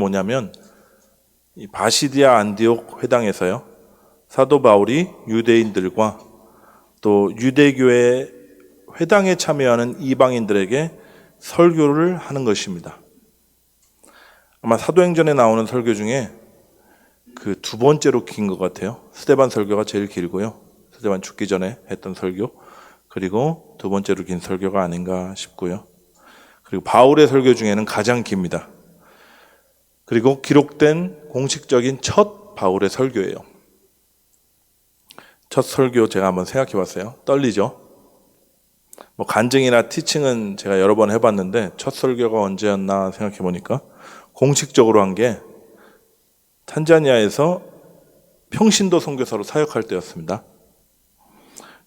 뭐냐면 이 바시디아 안디옥 회당에서요, 사도 바울이 유대인들과 또 유대교회 회당에 참여하는 이방인들에게 설교를 하는 것입니다. 아마 사도행전에 나오는 설교 중에 그 두 번째로 긴 것 같아요. 스데반 설교가 제일 길고요. 스데반 죽기 전에 했던 설교, 그리고 두 번째로 긴 설교가 아닌가 싶고요. 그리고 바울의 설교 중에는 가장 깁니다. 그리고 기록된 공식적인 첫 바울의 설교예요. 첫 설교 제가 한번 생각해 봤어요. 떨리죠? 뭐 간증이나 티칭은 제가 여러 번 해봤는데 첫 설교가 언제였나 생각해 보니까 공식적으로 한 게 탄자니아에서 평신도 선교사로 사역할 때였습니다.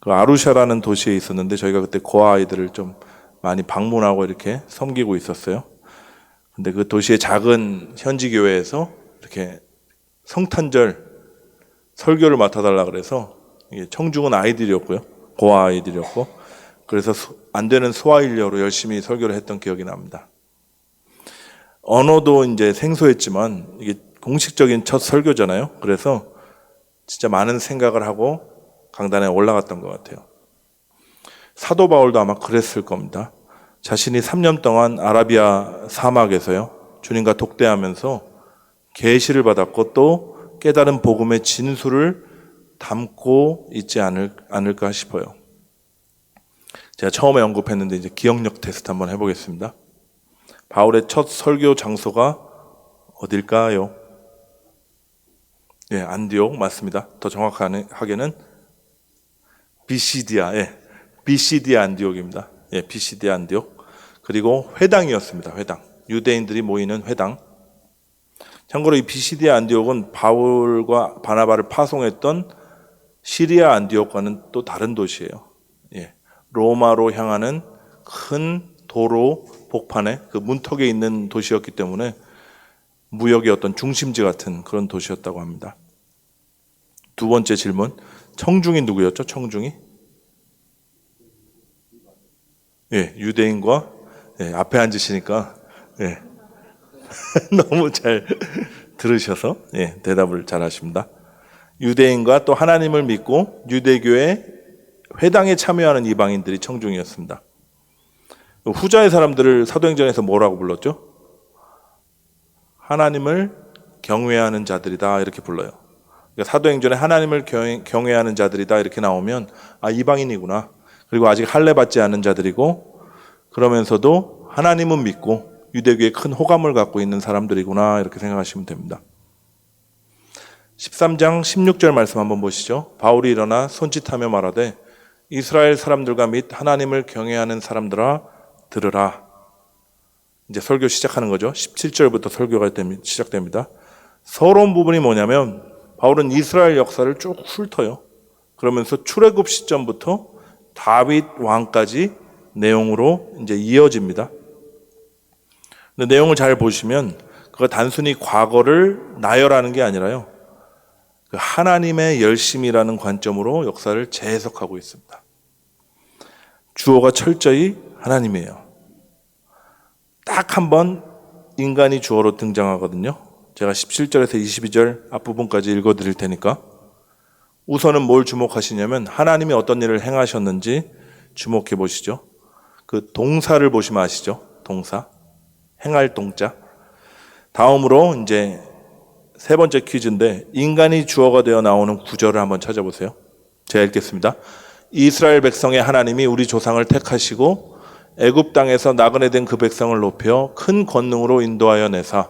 그 아루샤라는 도시에 있었는데 저희가 그때 고아 아이들을 좀 많이 방문하고 이렇게 섬기고 있었어요. 근데 그 도시의 작은 현지 교회에서 이렇게 성탄절 설교를 맡아달라 그래서 청중은 아이들이었고요, 고아 아이들이었고, 그래서 안 되는 스와힐리어로 열심히 설교를 했던 기억이 납니다. 언어도 이제 생소했지만 이게 공식적인 첫 설교잖아요. 그래서 진짜 많은 생각을 하고 강단에 올라갔던 것 같아요. 사도 바울도 아마 그랬을 겁니다. 자신이 3년 동안 아라비아 사막에서요, 주님과 독대하면서 계시를 받았고 또 깨달은 복음의 진수를 담고 있지 않을까 싶어요. 제가 처음에 언급했는데 이제 기억력 테스트 한번 해보겠습니다. 바울의 첫 설교 장소가 어딜까요? 예, 안디옥 맞습니다. 더 정확하게는 비시디아, 비시디아 안디옥입니다. 예, 비시디아 안디옥. 그리고 회당이었습니다. 회당. 유대인들이 모이는 회당. 참고로 이 비시디아 안디옥은 바울과 바나바를 파송했던 시리아 안디옥과는 또 다른 도시예요. 예, 로마로 향하는 큰 도로 복판에 그 문턱에 있는 도시였기 때문에 무역의 어떤 중심지 같은 그런 도시였다고 합니다. 두 번째 질문, 청중이 누구였죠? 청중이? 예, 유대인과, 예, 앞에 앉으시니까, 예, 너무 잘 들으셔서, 예, 대답을 잘 하십니다. 유대인과 또 하나님을 믿고 유대교의 회당에 참여하는 이방인들이 청중이었습니다. 후자의 사람들을 사도행전에서 뭐라고 불렀죠? 하나님을 경외하는 자들이다 이렇게 불러요. 그러니까 사도행전에 하나님을 경외하는 자들이다 이렇게 나오면 아, 이방인이구나. 그리고 아직 할례 받지 않은 자들이고 그러면서도 하나님은 믿고 유대교에 큰 호감을 갖고 있는 사람들이구나 이렇게 생각하시면 됩니다. 13장 16절 말씀 한번 보시죠. 바울이 일어나 손짓하며 말하되 이스라엘 사람들과 및 하나님을 경외하는 사람들아 들으라. 이제 설교 시작하는 거죠. 17절부터 설교가 시작됩니다. 서러운 부분이 뭐냐면 바울은 이스라엘 역사를 쭉 훑어요. 그러면서 출애굽 시점부터 다윗 왕까지 내용으로 이제 이어집니다. 근데 내용을 잘 보시면 그가 단순히 과거를 나열하는 게 아니라요, 그 하나님의 열심이라는 관점으로 역사를 재해석하고 있습니다. 주어가 철저히 하나님이에요. 딱 한 번 인간이 주어로 등장하거든요. 제가 17절에서 22절 앞부분까지 읽어드릴 테니까 우선은 뭘 주목하시냐면 하나님이 어떤 일을 행하셨는지 주목해 보시죠. 그 동사를 보시면 아시죠? 동사. 행할 동자. 다음으로 이제 세 번째 퀴즈인데 인간이 주어가 되어 나오는 구절을 한번 찾아보세요. 제가 읽겠습니다. 이스라엘 백성의 하나님이 우리 조상을 택하시고 애굽 땅에서 나그네 된 그 백성을 높여 큰 권능으로 인도하여 내사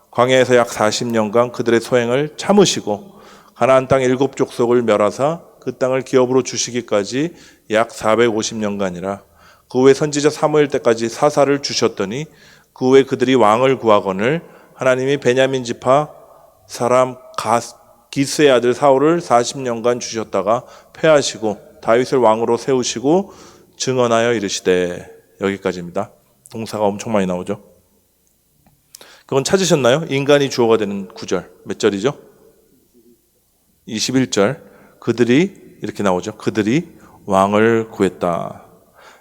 광야에서 약 40년간 그들의 소행을 참으시고 가나안 땅 7족속을 멸하사 그 땅을 기업으로 주시기까지 약 450년간이라. 그 후에 선지자 사무엘 때까지 사사를 주셨더니 그 후에 그들이 왕을 구하거늘 하나님이 베냐민 지파 사람 기스의 아들 사울을 40년간 주셨다가 패하시고 다윗을 왕으로 세우시고 증언하여 이르시되. 여기까지입니다. 동사가 엄청 많이 나오죠. 그건 찾으셨나요? 인간이 주어가 되는 구절 몇 절이죠? 21절. 그들이 이렇게 나오죠. 그들이 왕을 구했다.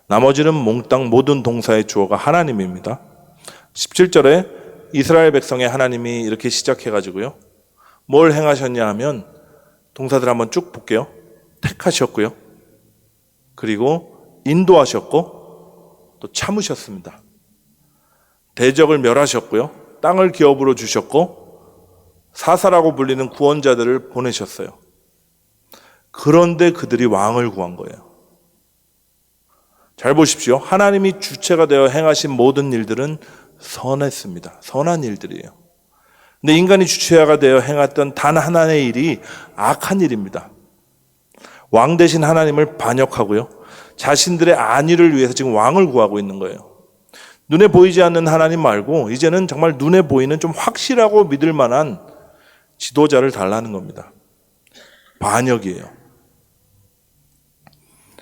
나머지는 몽땅 모든 동사의 주어가 하나님입니다. 17절에 이스라엘 백성의 하나님이 이렇게 시작해가지고요. 뭘 행하셨냐 하면 동사들 한번 쭉 볼게요. 택하셨고요. 그리고 인도하셨고 또 참으셨습니다. 대적을 멸하셨고요. 땅을 기업으로 주셨고 사사라고 불리는 구원자들을 보내셨어요. 그런데 그들이 왕을 구한 거예요. 잘 보십시오. 하나님이 주체가 되어 행하신 모든 일들은 선했습니다. 선한 일들이에요. 근데 인간이 주체가 되어 행했던 단 하나의 일이 악한 일입니다. 왕 대신 하나님을 반역하고요. 자신들의 안위를 위해서 지금 왕을 구하고 있는 거예요. 눈에 보이지 않는 하나님 말고 이제는 정말 눈에 보이는 좀 확실하고 믿을 만한 지도자를 달라는 겁니다. 반역이에요.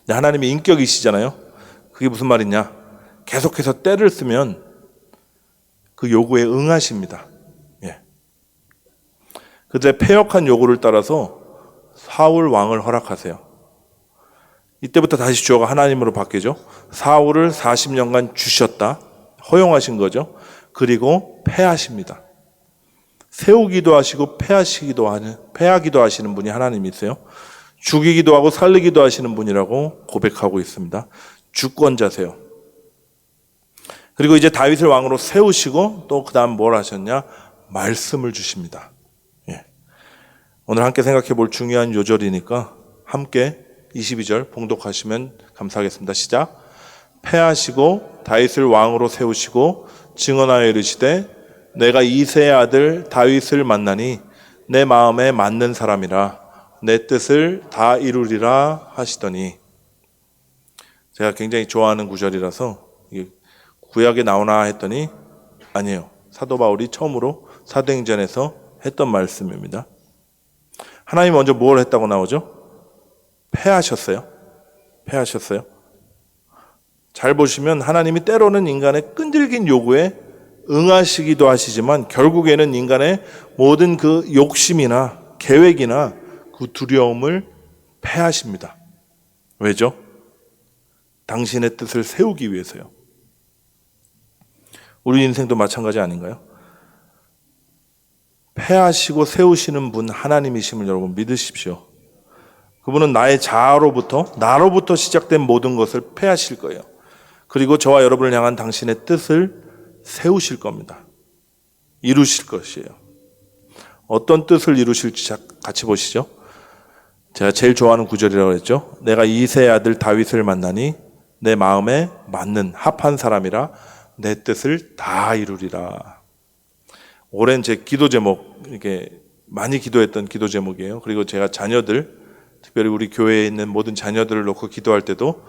하나님이 인격이시잖아요. 그게 무슨 말이냐? 계속해서 때를 쓰면 그 요구에 응하십니다. 예. 그들의 패역한 요구를 따라서 사울 왕을 허락하세요. 이때부터 다시 주어가 하나님으로 바뀌죠. 사울을 40년간 주셨다. 허용하신 거죠. 그리고 패하십니다. 세우기도 하시고 패하기도 하시는 분이 하나님이세요. 죽이기도 하고 살리기도 하시는 분이라고 고백하고 있습니다. 주권자세요. 그리고 이제 다윗을 왕으로 세우시고 또 그 다음 뭘 하셨냐? 말씀을 주십니다. 예. 오늘 함께 생각해 볼 중요한 요절이니까 함께 22절 봉독하시면 감사하겠습니다. 시작. 패하시고 다윗을 왕으로 세우시고 증언하여 이르시되 내가 이새의 아들 다윗을 만나니 내 마음에 맞는 사람이라 내 뜻을 다 이루리라 하시더니, 제가 굉장히 좋아하는 구절이라서 이게 구약에 나오나 했더니 아니에요. 사도 바울이 처음으로 사도행전에서 했던 말씀입니다. 하나님 먼저 뭘 했다고 나오죠? 패하셨어요. 패하셨어요. 잘 보시면 하나님이 때로는 인간의 끈질긴 요구에 응하시기도 하시지만 결국에는 인간의 모든 그 욕심이나 계획이나 그 두려움을 패하십니다. 왜죠? 당신의 뜻을 세우기 위해서요. 우리 인생도 마찬가지 아닌가요? 패하시고 세우시는 분 하나님이심을 여러분 믿으십시오. 그분은 나의 나로부터 시작된 모든 것을 패하실 거예요. 그리고 저와 여러분을 향한 당신의 뜻을 세우실 겁니다. 이루실 것이에요. 어떤 뜻을 이루실지 같이 보시죠. 제가 제일 좋아하는 구절이라고 했죠. 내가 이새의 아들 다윗을 만나니 내 마음에 맞는 합한 사람이라 내 뜻을 다 이루리라. 오랜 제 기도 제목, 이렇게 많이 기도했던 기도 제목이에요. 그리고 제가 자녀들, 특별히 우리 교회에 있는 모든 자녀들을 놓고 기도할 때도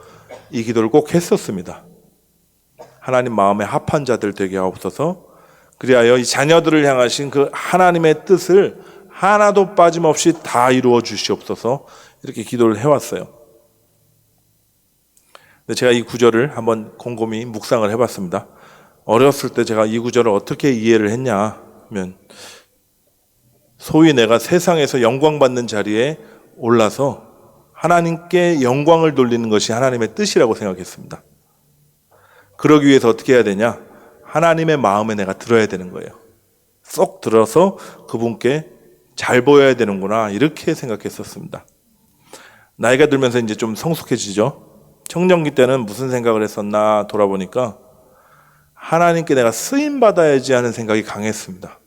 이 기도를 꼭 했었습니다. 하나님 마음에 합한 자들 되게 하옵소서. 그리하여 이 자녀들을 향하신 그 하나님의 뜻을 하나도 빠짐없이 다 이루어 주시옵소서. 이렇게 기도를 해왔어요. 근데 제가 이 구절을 한번 곰곰이 묵상을 해봤습니다. 어렸을 때 제가 이 구절을 어떻게 이해를 했냐 하면, 소위 내가 세상에서 영광 받는 자리에 올라서 하나님께 영광을 돌리는 것이 하나님의 뜻이라고 생각했습니다. 그러기 위해서 어떻게 해야 되냐? 하나님의 마음에 내가 들어야 되는 거예요. 쏙 들어서 그분께 잘 보여야 되는구나, 이렇게 생각했었습니다. 나이가 들면서 이제 좀 성숙해지죠. 청년기 때는 무슨 생각을 했었나 돌아보니까 하나님께 내가 쓰임 받아야지 하는 생각이 강했습니다.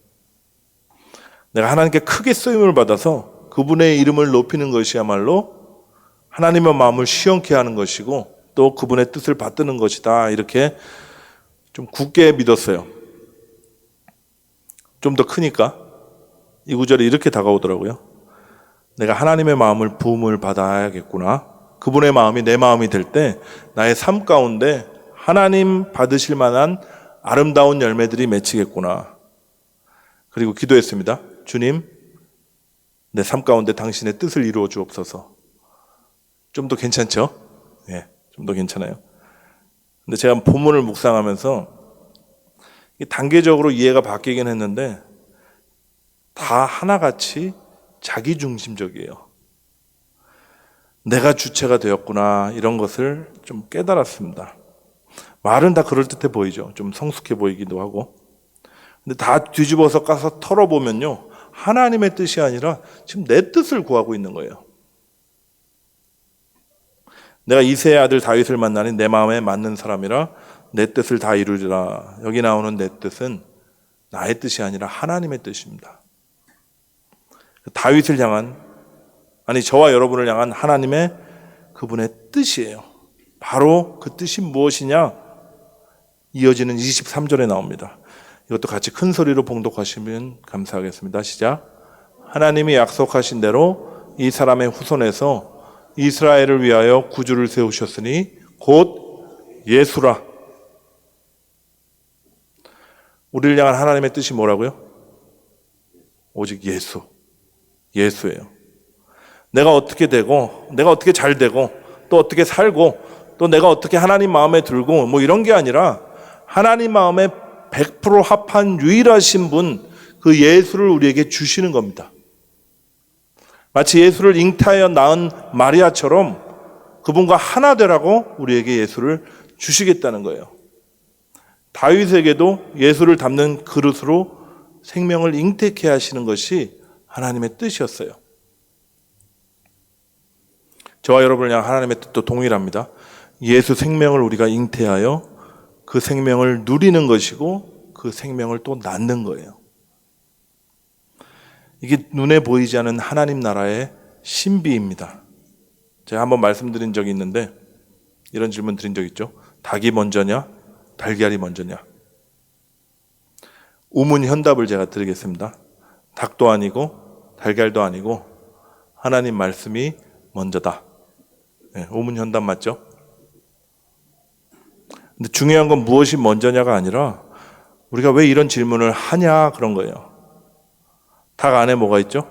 내가 하나님께 크게 쓰임을 받아서 그분의 이름을 높이는 것이야말로 하나님의 마음을 시원케 하는 것이고 또 그분의 뜻을 받드는 것이다, 이렇게 좀 굳게 믿었어요. 좀 더 크니까 이 구절이 이렇게 다가오더라고요. 내가 하나님의 마음을 부음을 받아야겠구나. 그분의 마음이 내 마음이 될 때 나의 삶 가운데 하나님 받으실 만한 아름다운 열매들이 맺히겠구나. 그리고 기도했습니다. 주님, 내 삶 가운데 당신의 뜻을 이루어 주옵소서. 좀 더 괜찮죠? 예, 좀 더 괜찮아요. 근데 제가 본문을 묵상하면서 단계적으로 이해가 바뀌긴 했는데 다 하나같이 자기중심적이에요. 내가 주체가 되었구나, 이런 것을 좀 깨달았습니다. 말은 다 그럴듯해 보이죠. 좀 성숙해 보이기도 하고. 근데 다 뒤집어서 까서 털어보면요, 하나님의 뜻이 아니라 지금 내 뜻을 구하고 있는 거예요. 내가 이새의 아들 다윗을 만나니 내 마음에 맞는 사람이라 내 뜻을 다 이루리라. 여기 나오는 내 뜻은 나의 뜻이 아니라 하나님의 뜻입니다. 다윗을 향한, 아니 저와 여러분을 향한 하나님의 그분의 뜻이에요. 바로 그 뜻이 무엇이냐? 이어지는 23절에 나옵니다. 이것도 같이 큰 소리로 봉독하시면 감사하겠습니다. 시작. 하나님이 약속하신 대로 이 사람의 후손에서 이스라엘을 위하여 구주를 세우셨으니 곧 예수라. 우리를 향한 하나님의 뜻이 뭐라고요? 오직 예수. 예수예요. 내가 어떻게 되고, 내가 어떻게 잘 되고, 또 어떻게 살고, 또 내가 어떻게 하나님 마음에 들고, 뭐 이런 게 아니라 하나님 마음에 100% 합한 유일하신 분, 그 예수를 우리에게 주시는 겁니다. 마치 예수를 잉태하여 낳은 마리아처럼 그분과 하나 되라고 우리에게 예수를 주시겠다는 거예요. 다윗에게도 예수를 담는 그릇으로 생명을 잉태케 하시는 것이 하나님의 뜻이었어요. 저와 여러분을 향한 하나님의 뜻도 동일합니다. 예수 생명을 우리가 잉태하여 그 생명을 누리는 것이고 그 생명을 또 낳는 거예요. 이게 눈에 보이지 않는 하나님 나라의 신비입니다. 제가 한번 말씀드린 적이 있는데 이런 질문 드린 적 있죠. 닭이 먼저냐? 달걀이 먼저냐? 우문현답을 제가 드리겠습니다. 닭도 아니고 달걀도 아니고 하나님 말씀이 먼저다. 네, 우문현답 맞죠? 근데 중요한 건 무엇이 먼저냐가 아니라 우리가 왜 이런 질문을 하냐 그런 거예요. 닭 안에 뭐가 있죠?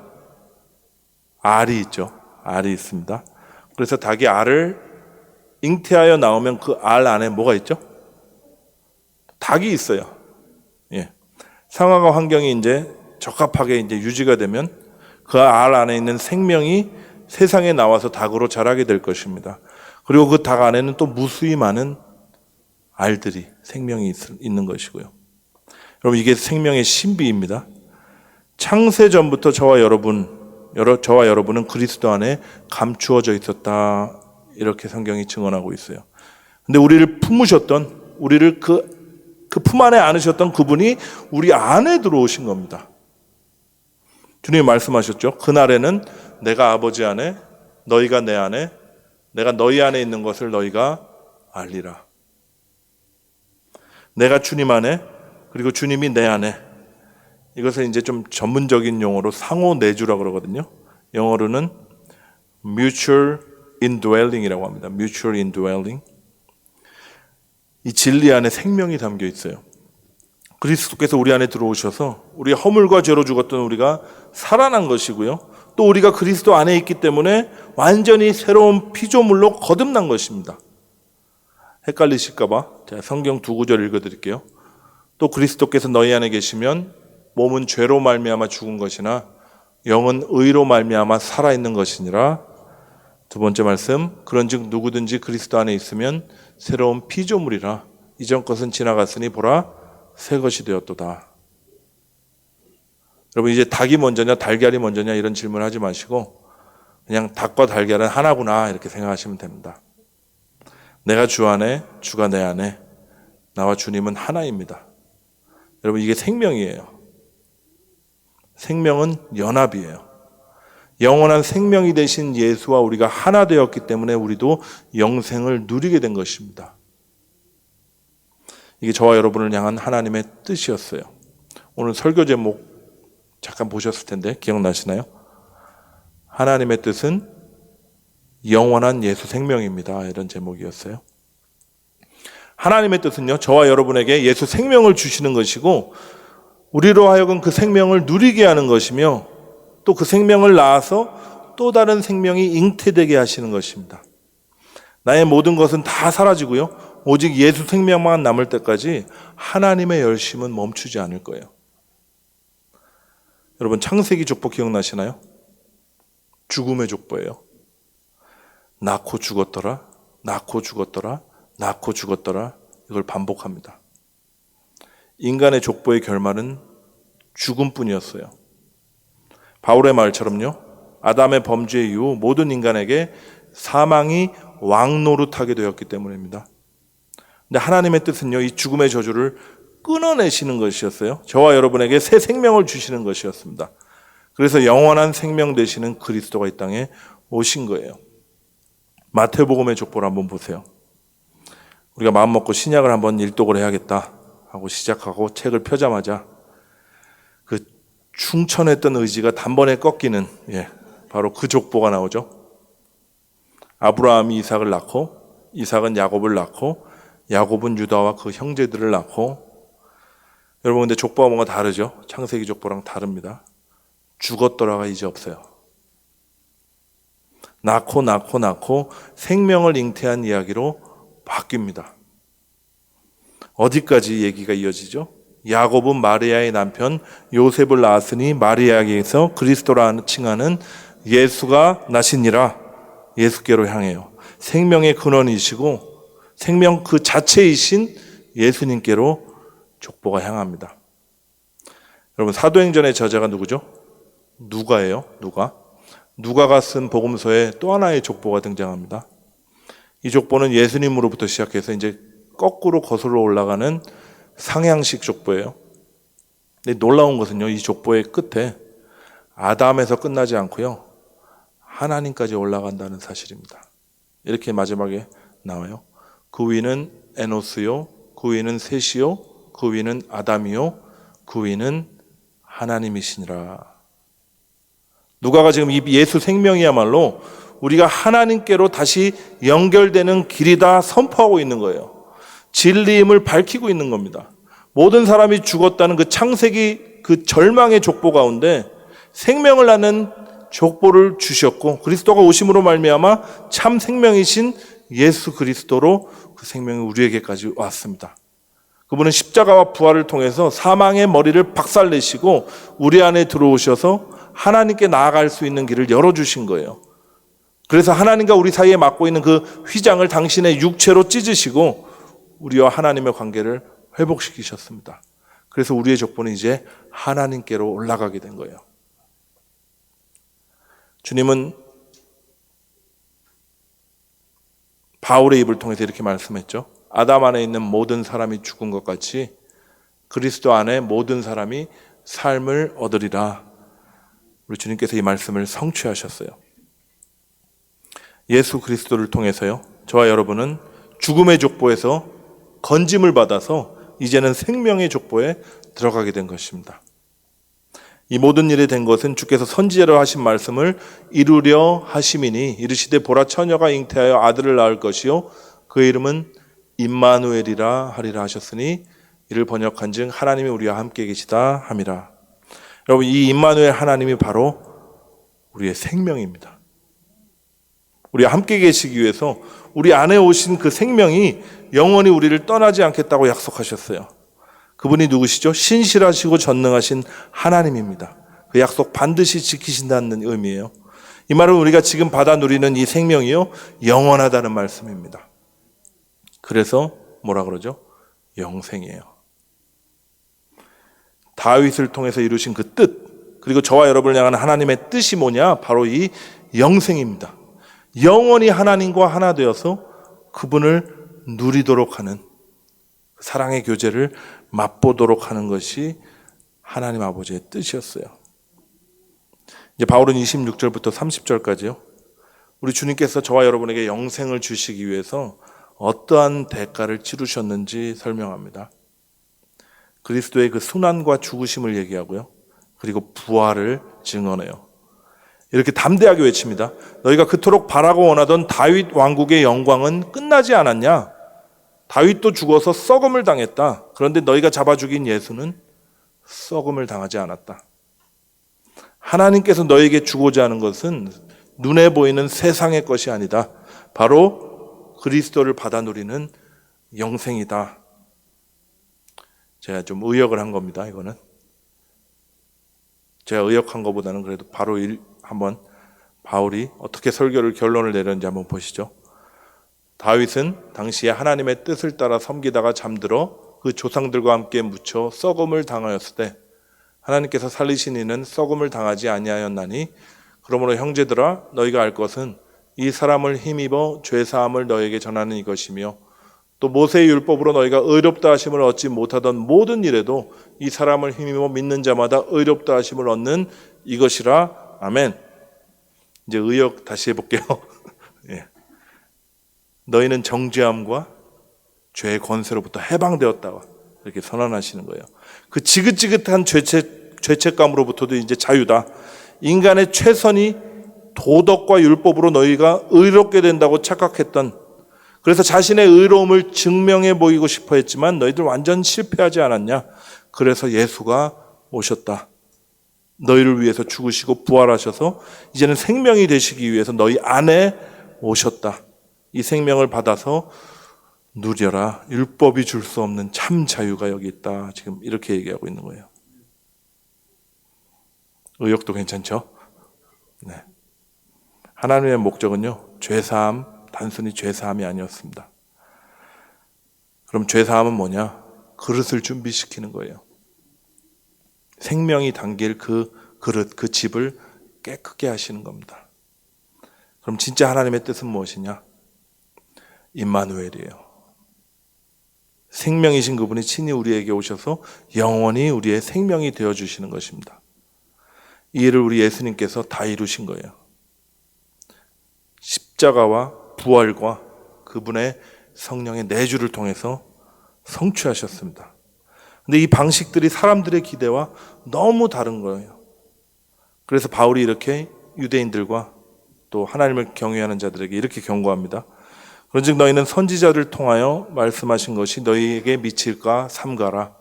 알이 있죠. 알이 있습니다. 그래서 닭이 알을 잉태하여 나오면 그 알 안에 뭐가 있죠? 닭이 있어요. 예. 상황과 환경이 이제 적합하게 이제 유지가 되면 그 알 안에 있는 생명이 세상에 나와서 닭으로 자라게 될 것입니다. 그리고 그 닭 안에는 또 무수히 많은 알들이 생명이 있는 것이고요. 여러분 이게 생명의 신비입니다. 창세 전부터 저와 여러분은 그리스도 안에 감추어져 있었다. 이렇게 성경이 증언하고 있어요. 근데 우리를 품으셨던, 우리를 그 품 안에 안으셨던 그분이 우리 안에 들어오신 겁니다. 주님이 말씀하셨죠. 그날에는 내가 아버지 안에, 너희가 내 안에, 내가 너희 안에 있는 것을 너희가 알리라. 내가 주님 안에, 그리고 주님이 내 안에. 이것을 이제 좀 전문적인 용어로 상호 내주라고 그러거든요. 영어로는 mutual indwelling이라고 합니다. mutual indwelling. 이 진리 안에 생명이 담겨 있어요. 그리스도께서 우리 안에 들어오셔서 우리 허물과 죄로 죽었던 우리가 살아난 것이고요. 또 우리가 그리스도 안에 있기 때문에 완전히 새로운 피조물로 거듭난 것입니다. 헷갈리실까 봐 제가 성경 두 구절 읽어드릴게요. 또 그리스도께서 너희 안에 계시면 몸은 죄로 말미암아 죽은 것이나 영은 의로 말미암아 살아있는 것이니라. 두 번째 말씀, 그런즉 누구든지 그리스도 안에 있으면 새로운 피조물이라. 이전 것은 지나갔으니 보라 새 것이 되었도다. 여러분 이제 닭이 먼저냐 달걀이 먼저냐 이런 질문하지 마시고 그냥 닭과 달걀은 하나구나 이렇게 생각하시면 됩니다. 내가 주 안에, 주가 내 안에, 나와 주님은 하나입니다. 여러분 이게 생명이에요. 생명은 연합이에요. 영원한 생명이 되신 예수와 우리가 하나 되었기 때문에 우리도 영생을 누리게 된 것입니다. 이게 저와 여러분을 향한 하나님의 뜻이었어요. 오늘 설교 제목 잠깐 보셨을 텐데 기억나시나요? 하나님의 뜻은 영원한 예수 생명입니다. 이런 제목이었어요. 하나님의 뜻은요, 저와 여러분에게 예수 생명을 주시는 것이고 우리로 하여금 그 생명을 누리게 하는 것이며 또 그 생명을 낳아서 또 다른 생명이 잉태되게 하시는 것입니다. 나의 모든 것은 다 사라지고요. 오직 예수 생명만 남을 때까지 하나님의 열심은 멈추지 않을 거예요. 여러분 창세기 족보 기억나시나요? 죽음의 족보예요. 낳고 죽었더라, 낳고 죽었더라, 낳고 죽었더라. 이걸 반복합니다. 인간의 족보의 결말은 죽음뿐이었어요. 바울의 말처럼요. 아담의 범죄 이후 모든 인간에게 사망이 왕노릇하게 되었기 때문입니다. 근데 하나님의 뜻은요, 이 죽음의 저주를 끊어내시는 것이었어요. 저와 여러분에게 새 생명을 주시는 것이었습니다. 그래서 영원한 생명 되시는 그리스도가 이 땅에 오신 거예요. 마태복음의 족보를 한번 보세요. 우리가 마음 먹고 신약을 한번 일독을 해야겠다 하고 시작하고 책을 펴자마자 그 충천했던 의지가 단번에 꺾이는, 바로 그 족보가 나오죠. 아브라함이 이삭을 낳고, 이삭은 야곱을 낳고, 야곱은 유다와 그 형제들을 낳고. 여러분, 근데 족보가 뭔가 다르죠? 창세기 족보랑 다릅니다. 죽었더라가 이제 없어요. 낳고 생명을 잉태한 이야기로 바뀝니다. 어디까지 얘기가 이어지죠? 야곱은 마리아의 남편 요셉을 낳았으니 마리아에게서 그리스도라 칭하는 예수가 나시니라. 예수께로 향해요. 생명의 근원이시고 생명 그 자체이신 예수님께로 족보가 향합니다. 여러분, 사도행전의 저자가 누구죠? 누가예요. 누가가 쓴 복음서에 또 하나의 족보가 등장합니다. 이 족보는 예수님으로부터 시작해서 이제 거꾸로 거슬러 올라가는 상향식 족보예요. 근데 놀라운 것은요, 이 족보의 끝에 아담에서 끝나지 않고요, 하나님까지 올라간다는 사실입니다. 이렇게 마지막에 나와요. 그 위는 에노스요, 그 위는 셋이요, 그 위는 아담이요, 그 위는 하나님이시니라. 누가가 지금 이 예수 생명이야말로 우리가 하나님께로 다시 연결되는 길이다 선포하고 있는 거예요. 진리임을 밝히고 있는 겁니다. 모든 사람이 죽었다는 그 창세기 그 절망의 족보 가운데 생명을 낳는 족보를 주셨고, 그리스도가 오심으로 말미암아 참 생명이신 예수 그리스도로 그 생명이 우리에게까지 왔습니다. 그분은 십자가와 부활을 통해서 사망의 머리를 박살내시고 우리 안에 들어오셔서 하나님께 나아갈 수 있는 길을 열어주신 거예요. 그래서 하나님과 우리 사이에 맡고 있는 그 휘장을 당신의 육체로 찢으시고 우리와 하나님의 관계를 회복시키셨습니다. 그래서 우리의 족보는 이제 하나님께로 올라가게 된 거예요. 주님은 바울의 입을 통해서 이렇게 말씀했죠. 아담 안에 있는 모든 사람이 죽은 것 같이 그리스도 안에 모든 사람이 삶을 얻으리라. 우리 주님께서 이 말씀을 성취하셨어요. 예수 그리스도를 통해서요, 저와 여러분은 죽음의 족보에서 건짐을 받아서 이제는 생명의 족보에 들어가게 된 것입니다. 이 모든 일이 된 것은 주께서 선지자로 하신 말씀을 이루려 하심이니 이르시되 보라 처녀가 잉태하여 아들을 낳을 것이요 그 이름은 임마누엘이라 하리라 하셨으니 이를 번역한즉 하나님이 우리와 함께 계시다 함이라. 여러분, 이 임마누엘 하나님이 바로 우리의 생명입니다. 우리와 함께 계시기 위해서 우리 안에 오신 그 생명이 영원히 우리를 떠나지 않겠다고 약속하셨어요. 그분이 누구시죠? 신실하시고 전능하신 하나님입니다. 그 약속 반드시 지키신다는 의미예요. 이 말은 우리가 지금 받아 누리는 이 생명이요, 영원하다는 말씀입니다. 그래서 뭐라 그러죠? 영생이에요. 다윗을 통해서 이루신 그 뜻, 그리고 저와 여러분을 향한 하나님의 뜻이 뭐냐? 바로 이 영생입니다. 영원히 하나님과 하나 되어서 그분을 누리도록 하는, 사랑의 교제를 맛보도록 하는 것이 하나님 아버지의 뜻이었어요. 이제 바울은 26절부터 30절까지요. 우리 주님께서 저와 여러분에게 영생을 주시기 위해서 어떠한 대가를 치르셨는지 설명합니다. 그리스도의 그 순환과 죽으심을 얘기하고요. 그리고 부활을 증언해요. 이렇게 담대하게 외칩니다. 너희가 그토록 바라고 원하던 다윗 왕국의 영광은 끝나지 않았냐? 다윗도 죽어서 썩음을 당했다. 그런데 너희가 잡아 죽인 예수는 썩음을 당하지 않았다. 하나님께서 너에게 주고자 하는 것은 눈에 보이는 세상의 것이 아니다. 바로 그리스도를 받아 누리는 영생이다. 제가 좀 의역을 한 겁니다. 이거는 제가 의역한 것보다는 그래도 바로 한번 바울이 어떻게 설교를 결론을 내렸는지 한번 보시죠. 다윗은 당시에 하나님의 뜻을 따라 섬기다가 잠들어 그 그 조상들과 함께 묻혀 썩음을 당하였을 때 하나님께서 살리신 이는 썩음을 당하지 아니하였나니 그러므로 형제들아 너희가 알 것은 이 사람을 힘입어 죄사함을 너희에게 전하는 이것이며 또 모세의 율법으로 너희가 의롭다 하심을 얻지 못하던 모든 일에도 이 사람을 힘입어 믿는 자마다 의롭다 하심을 얻는 이것이라. 아멘. 이제 의역 다시 해볼게요. 예. 너희는 정죄함과 죄의 권세로부터 해방되었다고 이렇게 선언하시는 거예요. 그 지긋지긋한 죄책감으로부터도 이제 자유다. 인간의 최선이 도덕과 율법으로 너희가 의롭게 된다고 착각했던, 그래서 자신의 의로움을 증명해 보이고 싶어 했지만 너희들 완전 실패하지 않았냐. 그래서 예수가 오셨다. 너희를 위해서 죽으시고 부활하셔서 이제는 생명이 되시기 위해서 너희 안에 오셨다. 이 생명을 받아서 누려라. 율법이 줄 수 없는 참 자유가 여기 있다. 지금 이렇게 얘기하고 있는 거예요. 의역도 괜찮죠? 네. 하나님의 목적은요, 죄사함, 단순히 죄사함이 아니었습니다. 그럼 죄사함은 뭐냐? 그릇을 준비시키는 거예요. 생명이 담길 그 그릇, 그 집을 깨끗게 하시는 겁니다. 그럼 진짜 하나님의 뜻은 무엇이냐? 임마누엘이에요. 생명이신 그분이 친히 우리에게 오셔서 영원히 우리의 생명이 되어주시는 것입니다. 이 일을 우리 예수님께서 다 이루신 거예요. 십자가와 부활과 그분의 성령의 내주를 통해서 성취하셨습니다. 근데 이 방식들이 사람들의 기대와 너무 다른 거예요. 그래서 바울이 이렇게 유대인들과 또 하나님을 경외하는 자들에게 이렇게 경고합니다. 그런즉 너희는 선지자를 통하여 말씀하신 것이 너희에게 미칠까 삼가라.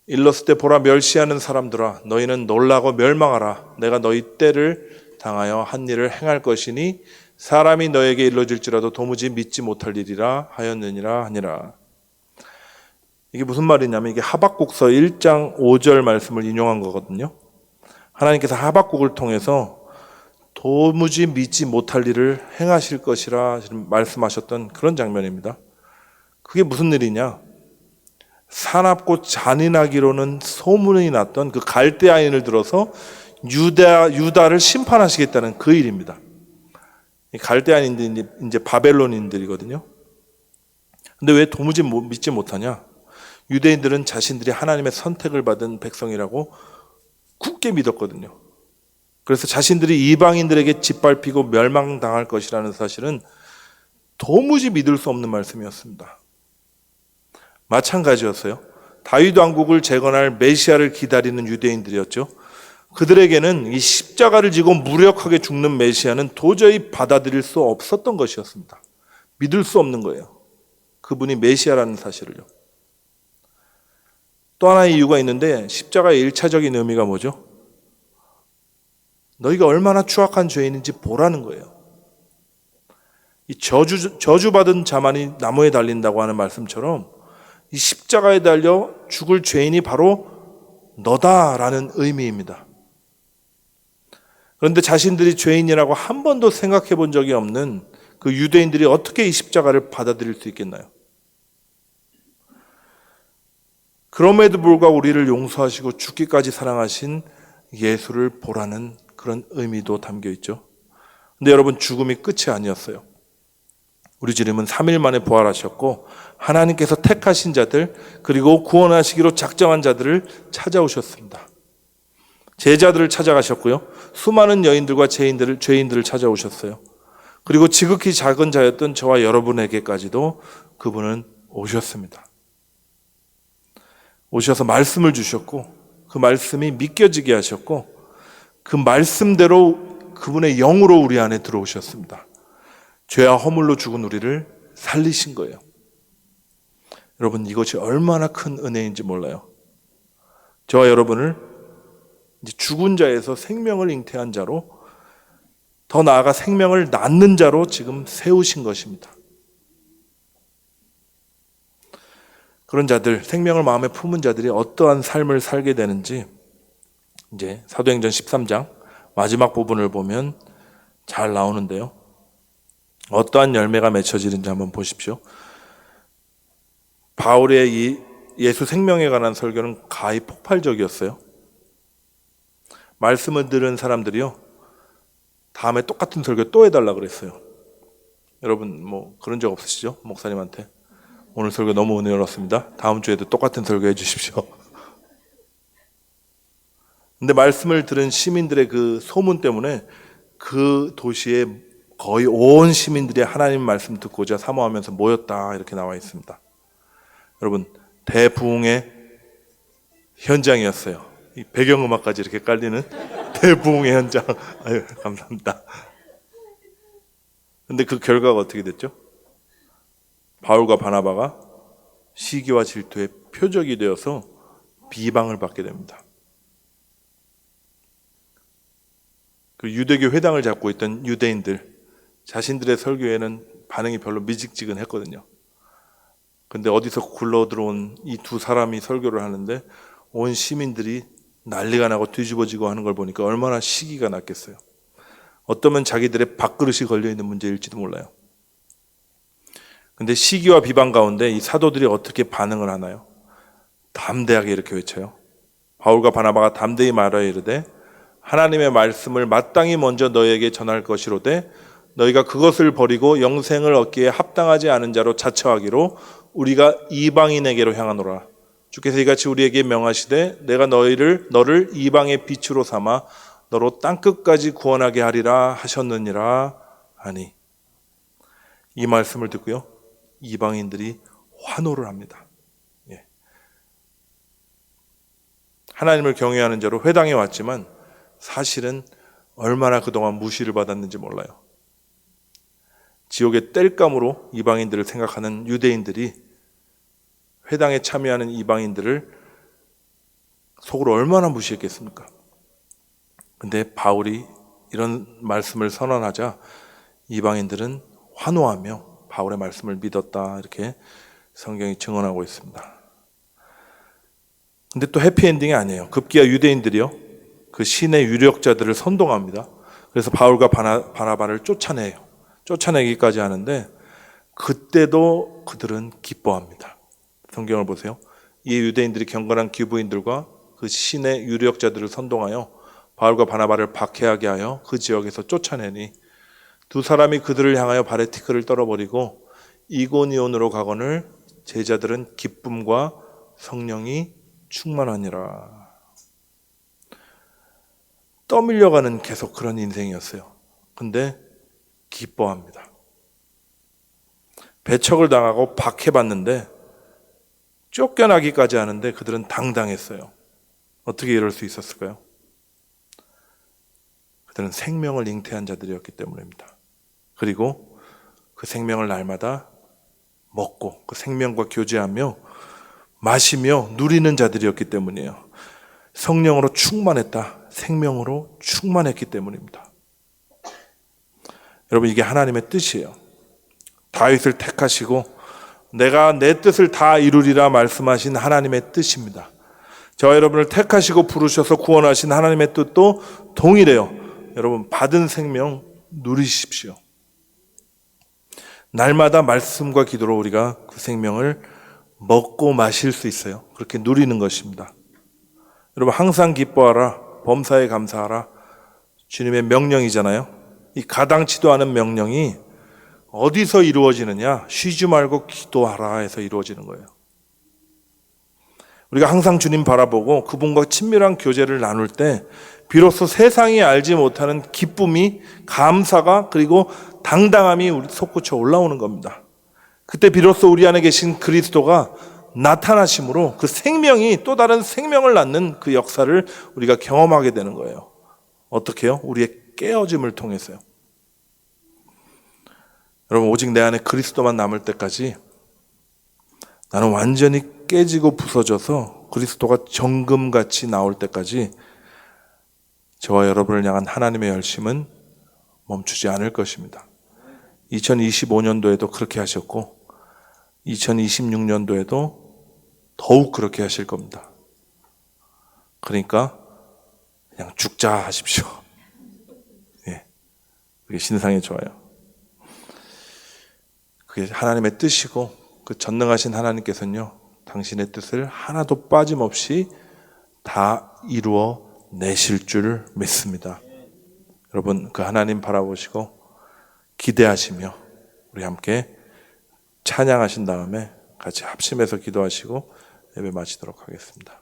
일렀을 때 보라 멸시하는 사람들아 너희는 놀라고 멸망하라. 내가 너희 때를 당하여 한 일을 행할 것이니 사람이 너에게 일러질지라도 도무지 믿지 못할 일이라 하였느니라 하니라. 이게 무슨 말이냐면 이게 하박국서 1장 5절 말씀을 인용한 거거든요. 하나님께서 하박국을 통해서 도무지 믿지 못할 일을 행하실 것이라 말씀하셨던 그런 장면입니다. 그게 무슨 일이냐? 사납고 잔인하기로는 소문이 났던 그 갈대아인을 들어서 유다를 심판하시겠다는 그 일입니다. 갈대아인들이 이제 바벨론인들이거든요. 근데 왜 도무지 믿지 못하냐? 유대인들은 자신들이 하나님의 선택을 받은 백성이라고 굳게 믿었거든요. 그래서 자신들이 이방인들에게 짓밟히고 멸망당할 것이라는 사실은 도무지 믿을 수 없는 말씀이었습니다. 마찬가지였어요. 다윗 왕국을 재건할 메시아를 기다리는 유대인들이었죠. 그들에게는 이 십자가를 지고 무력하게 죽는 메시아는 도저히 받아들일 수 없었던 것이었습니다. 믿을 수 없는 거예요. 그분이 메시아라는 사실을요. 또 하나의 이유가 있는데 십자가의 1차적인 의미가 뭐죠? 너희가 얼마나 추악한 죄인인지 보라는 거예요. 이 저주받은 자만이 나무에 달린다고 하는 말씀처럼 이 십자가에 달려 죽을 죄인이 바로 너다라는 의미입니다. 그런데 자신들이 죄인이라고 한 번도 생각해 본 적이 없는 그 유대인들이 어떻게 이 십자가를 받아들일 수 있겠나요? 그럼에도 불구하고 우리를 용서하시고 죽기까지 사랑하신 예수를 보라는 그런 의미도 담겨 있죠. 근데 여러분, 죽음이 끝이 아니었어요. 우리 주님은 3일 만에 부활하셨고 하나님께서 택하신 자들 그리고 구원하시기로 작정한 자들을 찾아오셨습니다. 제자들을 찾아가셨고요. 수많은 여인들과 죄인들을 찾아오셨어요. 그리고 지극히 작은 자였던 저와 여러분에게까지도 그분은 오셨습니다. 오셔서 말씀을 주셨고 그 말씀이 믿겨지게 하셨고 그 말씀대로 그분의 영으로 우리 안에 들어오셨습니다. 죄와 허물로 죽은 우리를 살리신 거예요. 여러분, 이것이 얼마나 큰 은혜인지 몰라요. 저와 여러분을 이제 죽은 자에서 생명을 잉태한 자로, 더 나아가 생명을 낳는 자로 지금 세우신 것입니다. 그런 자들, 생명을 마음에 품은 자들이 어떠한 삶을 살게 되는지 이제 사도행전 13장 마지막 부분을 보면 잘 나오는데요. 어떠한 열매가 맺혀지는지 한번 보십시오. 바울의 이 예수 생명에 관한 설교는 가히 폭발적이었어요. 말씀을 들은 사람들이요, 다음에 똑같은 설교 또 해달라 그랬어요. 여러분 뭐 그런 적 없으시죠? 목사님한테 오늘 설교 너무 은혜로웠습니다, 다음 주에도 똑같은 설교 해주십시오. 근데 말씀을 들은 시민들의 그 소문 때문에 그 도시에 거의 온 시민들이 하나님 말씀 듣고자 사모하면서 모였다, 이렇게 나와 있습니다. 여러분, 대부흥의 현장이었어요. 이 배경음악까지 이렇게 깔리는 대부흥의 현장. 아유, 감사합니다. 근데 그 결과가 어떻게 됐죠? 바울과 바나바가 시기와 질투의 표적이 되어서 비방을 받게 됩니다. 그 유대교 회당을 잡고 있던 유대인들, 자신들의 설교에는 반응이 별로 미직지근했거든요. 근데 어디서 굴러 들어온 이 두 사람이 설교를 하는데 온 시민들이 난리가 나고 뒤집어지고 하는 걸 보니까 얼마나 시기가 났겠어요. 어쩌면 자기들의 밥그릇이 걸려있는 문제일지도 몰라요. 근데 시기와 비방 가운데 이 사도들이 어떻게 반응을 하나요? 담대하게 이렇게 외쳐요. 바울과 바나바가 담대히 말하여 이르되 하나님의 말씀을 마땅히 먼저 너희에게 전할 것이로되 너희가 그것을 버리고 영생을 얻기에 합당하지 않은 자로 자처하기로 우리가 이방인에게로 향하노라. 주께서 이같이 우리에게 명하시되 내가 너를 이방의 빛으로 삼아 너로 땅끝까지 구원하게 하리라 하셨느니라 하니. 이 말씀을 듣고요, 이방인들이 환호를 합니다. 예. 하나님을 경외하는 자로 회당에 왔지만 사실은 얼마나 그동안 무시를 받았는지 몰라요. 지옥의 땔감으로 이방인들을 생각하는 유대인들이 회당에 참여하는 이방인들을 속으로 얼마나 무시했겠습니까? 근데 바울이 이런 말씀을 선언하자 이방인들은 환호하며 바울의 말씀을 믿었다, 이렇게 성경이 증언하고 있습니다. 근데 또 해피엔딩이 아니에요. 급기야 유대인들이요, 그 신의 유력자들을 선동합니다. 그래서 바울과 바나바를 쫓아내요. 쫓아내기까지 하는데 그때도 그들은 기뻐합니다. 성경을 보세요. 이 유대인들이 경건한 기부인들과 그 신의 유력자들을 선동하여 바울과 바나바를 박해하게 하여 그 지역에서 쫓아내니 두 사람이 그들을 향하여 발에 티끌을 떨어버리고 이고니온으로 가거늘 제자들은 기쁨과 성령이 충만하니라. 떠밀려가는 계속 그런 인생이었어요. 근데 기뻐합니다. 배척을 당하고 박해받는데 쫓겨나기까지 하는데 그들은 당당했어요. 어떻게 이럴 수 있었을까요? 그들은 생명을 잉태한 자들이었기 때문입니다. 그리고 그 생명을 날마다 먹고 그 생명과 교제하며 마시며 누리는 자들이었기 때문이에요. 성령으로 충만했다, 생명으로 충만했기 때문입니다. 여러분, 이게 하나님의 뜻이에요. 다윗을 택하시고 내가 내 뜻을 다 이루리라 말씀하신 하나님의 뜻입니다. 저와 여러분을 택하시고 부르셔서 구원하신 하나님의 뜻도 동일해요. 여러분, 받은 생명 누리십시오. 날마다 말씀과 기도로 우리가 그 생명을 먹고 마실 수 있어요. 그렇게 누리는 것입니다. 여러분, 항상 기뻐하라, 범사에 감사하라, 주님의 명령이잖아요. 이 가당치도 않은 명령이 어디서 이루어지느냐? 쉬지 말고 기도하라 해서 이루어지는 거예요. 우리가 항상 주님 바라보고 그분과 친밀한 교제를 나눌 때 비로소 세상이 알지 못하는 기쁨이, 감사가, 그리고 당당함이 우리 솟구쳐 올라오는 겁니다. 그때 비로소 우리 안에 계신 그리스도가 나타나심으로 그 생명이 또 다른 생명을 낳는 그 역사를 우리가 경험하게 되는 거예요. 어떻게요? 우리의 깨어짐을 통해서요. 여러분, 오직 내 안에 그리스도만 남을 때까지 나는 완전히 깨지고 부서져서 그리스도가 정금같이 나올 때까지 저와 여러분을 향한 하나님의 열심은 멈추지 않을 것입니다. 2025년도에도 그렇게 하셨고 2026년도에도 더욱 그렇게 하실 겁니다. 그러니까 그냥 죽자 하십시오. 예, 그게 신상에 좋아요. 그게 하나님의 뜻이고 그 전능하신 하나님께서는요, 당신의 뜻을 하나도 빠짐없이 다 이루어 내실 줄 믿습니다. 여러분, 그 하나님 바라보시고 기대하시며 우리 함께 찬양하신 다음에 같이 합심해서 기도하시고 예배 마치도록 하겠습니다.